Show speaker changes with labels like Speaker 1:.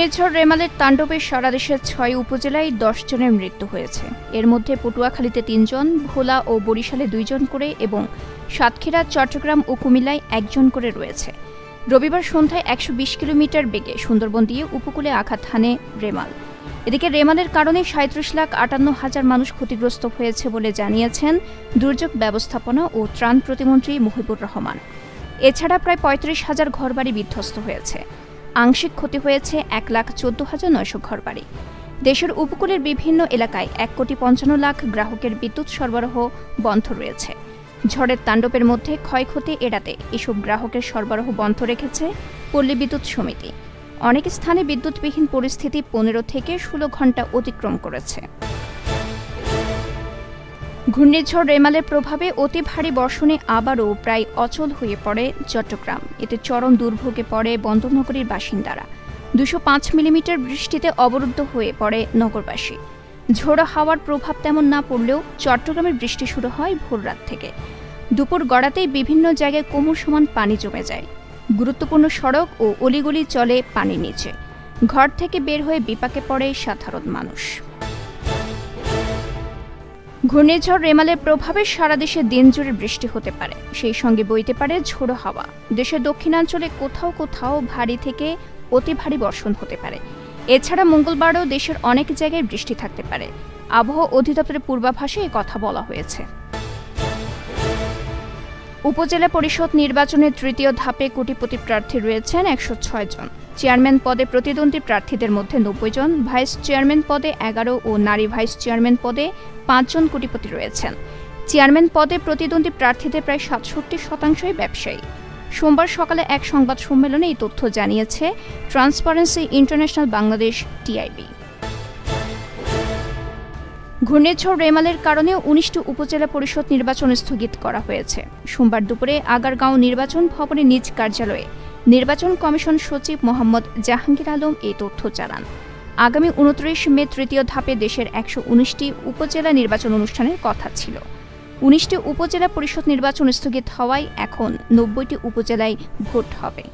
Speaker 1: ঘূর্ণিঝড় রেমালের তাণ্ডবে সারা দেশের ৬ উপজেলায় ১০ জনের মৃত্যু হয়েছে। এর মধ্যে পটুয়াখালীতে ৩ জন, ভোলা ও বরিশালে ২ জন করে এবং সাতক্ষীরা, চট্টগ্রাম ও কুমিল্লায় ১ জন করে রয়েছে। রবিবার সন্ধ্যায় ১২০ কিলোমিটার বেগে সুন্দরবন দিয়ে উপকূলে আঘাত হানে রেমাল। এদিকে রেমালের কারণে ৩৭,৫৮,০০০ মানুষ ক্ষতিগ্রস্ত হয়েছে বলে জানিয়েছেন দুর্যোগ ব্যবস্থাপনা ও ত্রাণ প্রতিমন্ত্রী মহিবুর রহমান। এছাড়া প্রায় ৩৫,০০০ ঘরবাড়ি বিধ্বস্ত হয়েছে। আংশিক ক্ষতি হয়েছে ১,১৪,৯০০ ঘরবাড়ি। দেশের উপকূলের বিভিন্ন এলাকায় ১,৫৫,০০,০০০ গ্রাহকের বিদ্যুৎ সরবরাহ বন্ধ রয়েছে। ঝড়ের তাণ্ডবের মধ্যে ক্ষয়ক্ষতি এড়াতে এসব গ্রাহকের সরবরাহ বন্ধ রেখেছে পল্লী বিদ্যুৎ সমিতি। অনেক স্থানে বিদ্যুৎবিহীন পরিস্থিতি ১৫ থেকে ১৬ ঘণ্টা অতিক্রম করেছে। ঘূর্ণিঝড় রেমালের প্রভাবে অতি ভারী বর্ষণে আবারও প্রায় অচল হয়ে পড়ে চট্টগ্রাম। এতে চরম দুর্ভোগে পড়ে বন্দরনগরীর বাসিন্দারা। ২০৫ মিলিমিটার বৃষ্টিতে অবরুদ্ধ হয়ে পড়ে নগরবাসী। ঝোড়ো হাওয়ার প্রভাব তেমন না পড়লেও চট্টগ্রামের বৃষ্টি শুরু হয় ভোররাত থেকে। দুপুর গড়াতেই বিভিন্ন জায়গায় কোমর সমান পানি জমে যায়। গুরুত্বপূর্ণ সড়ক ও অলিগলি চলে পানির নিচে। ঘর থেকে বের হয়ে বিপাকে পড়ে সাধারণ মানুষ। ঘূর্ণিঝড় রেমালের প্রভাবে সারা দেশে দিনজুড়ে বৃষ্টি হতে পারে, সেই সঙ্গে বইতে পারে ঝোড়ো হাওয়া। দেশের দক্ষিণাঞ্চলে কোথাও কোথাও ভারী থেকে অতি ভারী বর্ষণ হতে পারে। এছাড়া মঙ্গলবারও দেশের অনেক জায়গায় বৃষ্টি থাকতে পারে। আবহাওয়া অধিদপ্তরের পূর্বাভাসে এ কথা বলা হয়েছে। উপজেলা পরিষদ নির্বাচনের তৃতীয় ধাপে কোটিপতি প্রার্থী রয়েছেন ১০৬ জন। চেয়ারম্যান পদে প্রতিদ্বন্দ্বী প্রার্থীদের মধ্যে ৯০ জন, ভাইস চেয়ারম্যান পদে ১১ ও নারী ভাইস চেয়ারম্যান পদে ৫ জন কোটিপতি রয়েছেন। চেয়ারম্যান পদে প্রতিদ্বন্দ্বী প্রার্থীদের প্রায় ৬৭% ব্যবসায়ী। সোমবার সকালে এক সংবাদ সম্মেলনে এই তথ্য জানিয়েছে ট্রান্সপারেন্সি ইন্টারন্যাশনাল বাংলাদেশ টিআইবি। ঘূর্ণিঝড় রেমালের কারণে ১৯টি উপজেলা পরিষদ নির্বাচন স্থগিত করা হয়েছে। সোমবার দুপুরে আগারগাঁও নির্বাচন ভবনে নিজ কার্যালয়ে নির্বাচন কমিশন সচিব মোহাম্মদ জাহাঙ্গীর আলম এই তথ্য জানান। আগামী ২৯ মে তৃতীয় ধাপে দেশের ১১৯টি উপজেলা নির্বাচন অনুষ্ঠানের কথা ছিল। ১৯টি উপজেলা পরিষদ নির্বাচন স্থগিত হওয়ায় এখন ৯০টি উপজেলায় ভোট হবে।